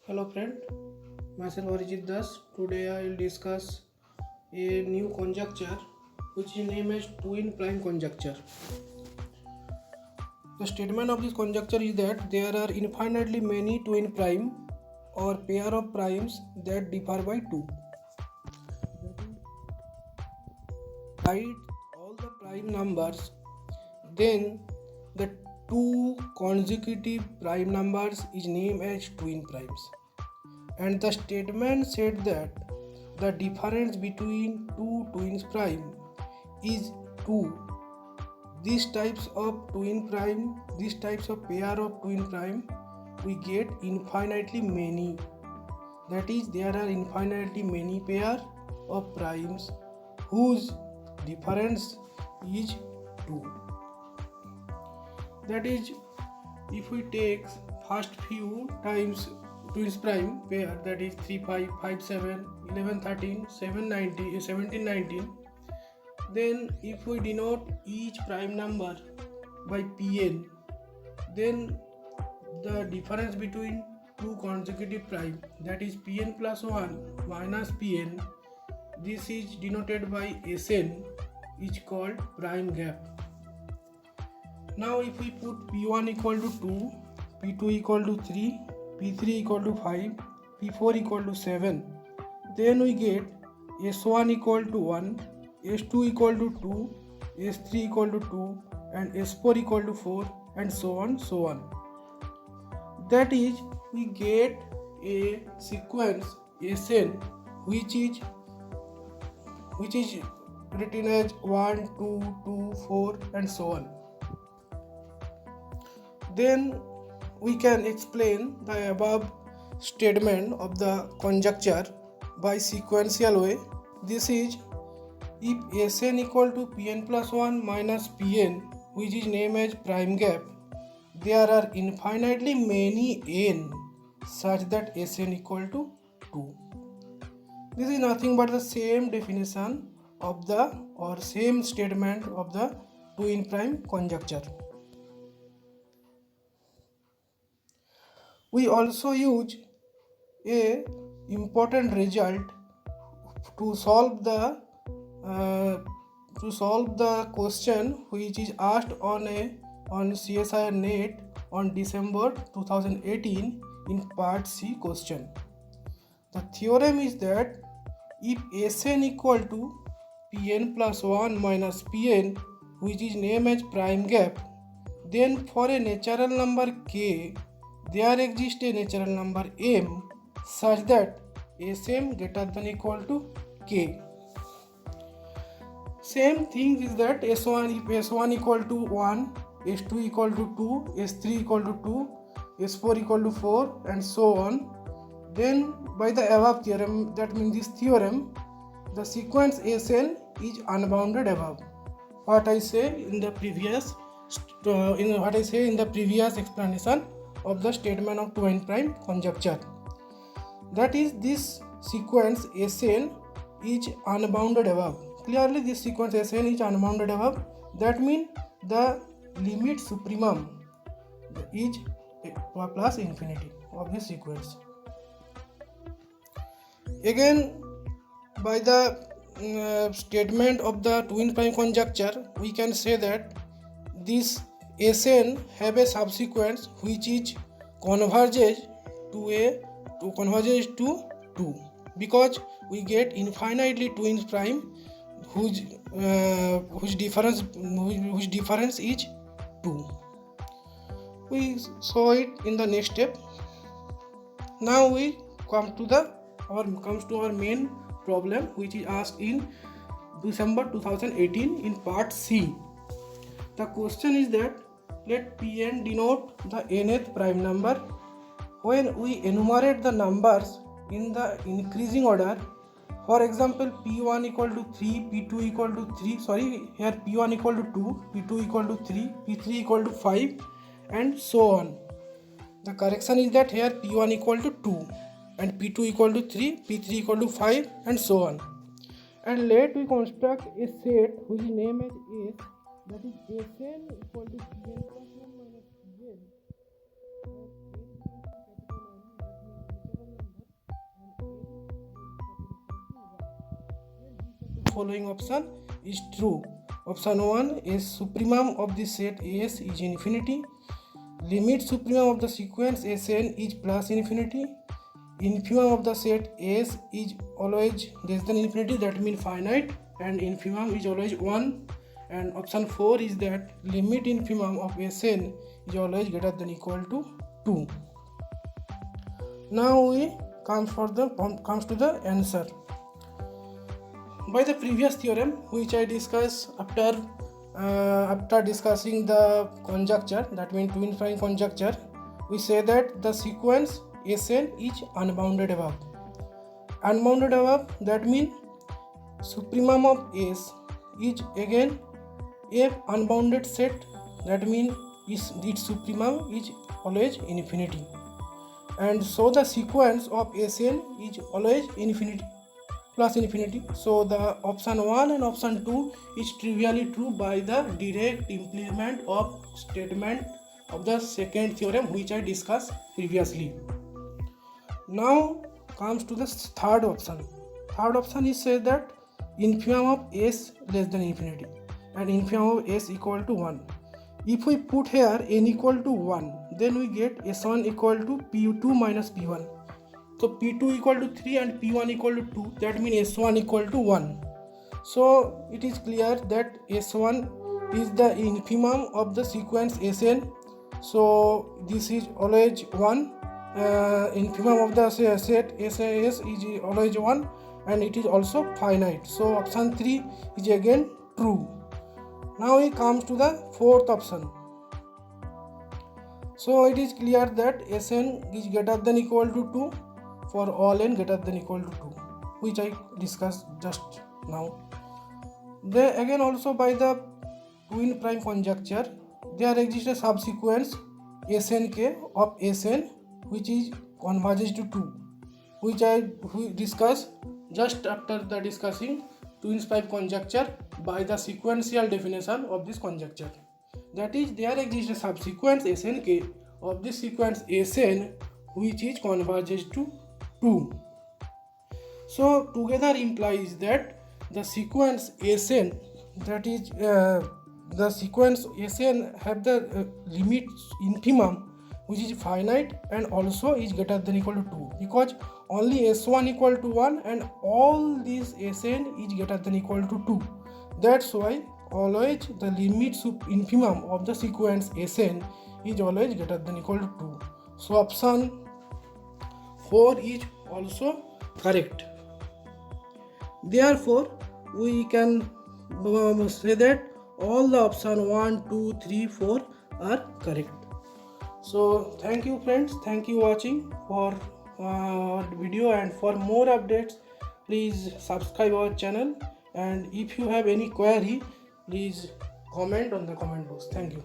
Hello friend, myself Arijit Das. Today I will discuss a new conjecture which is named as twin prime conjecture. The statement of this conjecture is that there are infinitely many twin prime or pair of primes that differ by 2. Write all the prime numbers, then the two consecutive prime numbers is named as twin primes. And the statement said that the difference between two twins prime is 2. These types of pair of twin prime, we get infinitely many. That is, there are infinitely many pair of primes whose difference is 2. That is, if we take first few times twins prime pair, that is 3 5 5 7 11 13 7 19 17 19, then if we denote each prime number by Pn, then the difference between two consecutive prime, that is Pn plus 1 minus Pn, this is denoted by Sn, is called prime gap. Now if we put P1 equal to 2, P2 equal to 3, P3 equal to 5, P4 equal to 7, then we get S1 equal to 1, S2 equal to 2, S3 equal to 2, and S4 equal to 4, and so on so on. That is, we get a sequence Sn which is written as 1 2 2 4 and so on. Then we can explain the above statement of the conjecture by sequential way. This is, if Sn equal to Pn plus 1 minus Pn, which is named as prime gap, there are infinitely many n such that Sn equal to 2. This is nothing but the same definition of the same statement of the twin prime conjecture. We also use a important result to solve the question which is asked on CSIR NET on December 2018 in part C question. The theorem is that if Sn equal to Pn plus 1 minus Pn, which is named as prime gap, then for a natural number k, there exists a natural number m such that Sm greater than equal to k. Same thing is that S1, if S1 equal to 1, S2 equal to 2, S3 equal to 2, S4 equal to 4, and so on, then by the above theorem, that means this theorem, the sequence Sn is unbounded above. What I say in the previous explanation of the statement of twin prime conjecture. That is, this sequence Sn is unbounded above. Clearly this sequence Sn is unbounded above. That means the limit supremum is plus infinity of this sequence. Again, by the statement of the twin prime conjecture, we can say that this Sn have a subsequence which is converges to 2, because we get infinitely twins prime whose difference is 2. We saw it in the next step. Now we comes to our main problem, which is asked in December 2018 in part C. The question is that let Pn denote the nth prime number. When we enumerate the numbers in the increasing order, for example P1 equal to 3, P2 equal to 3, here P1 equal to 2, P2 equal to 3, P3 equal to 5, and so on. The correction is that here P1 equal to 2 and P2 equal to 3, P3 equal to 5, and so on. And let we construct a set which is named as S, that is Sn equal to Pn plus 1 minus Pn. following option is true. Option 1 is supremum of the set AS is infinity. Limit supremum of the sequence Sn is plus infinity. Infimum of the set S is always less than infinity, that means finite, and infimum is always 1. And option 4 is that limit infimum of Sn is always greater than equal to 2. Now we comes to the answer. By the previous theorem which I discussed after discussing the conjecture, that means twin prime conjecture, we say that the sequence Sn is unbounded above. Unbounded above, that means supremum of S is again a unbounded set, that means its supremum is always infinity, and so the sequence of Sn is always infinity plus infinity. So the option 1 and option 2 is trivially true by the direct implement of statement of the second theorem which I discussed previously. Now comes to the third option. Third option is said that infimum of S less than infinity and infimum of S equal to 1. If we put here n equal to 1, then we get S1 equal to P2 minus P1. So P2 equal to 3 and P1 equal to 2, that means S1 equal to 1. So it is clear that S1 is the infimum of the sequence Sn. So this is always 1. Infimum of the set SAS is always 1, and it is also finite. So option 3 is again true. Now we come to the fourth option. So it is clear that Sn is greater than equal to 2 for all n greater than equal to 2, which I discussed just now. Then again also by the twin prime conjecture, there exists a subsequence Snk of Sn which is converges to 2, which we discussed just after the discussing twin prime conjecture by the sequential definition of this conjecture. That is, there exists a subsequence Snk of this sequence Sn which is converges to 2. So together implies that the sequence Sn, that is the sequence Sn have the limit infimum which is finite and also is greater than equal to 2, because only S1 equal to 1 and all these Sn is greater than equal to 2. That's why always the limit infimum of the sequence Sn is always greater than equal to 2. So option 4 is also correct. Therefore we can say that all the option 1, 2, 3, 4 are correct. So thank you friends, thank you watching for our video, and for more updates please subscribe our channel, and if you have any query please comment on the comment box. Thank you.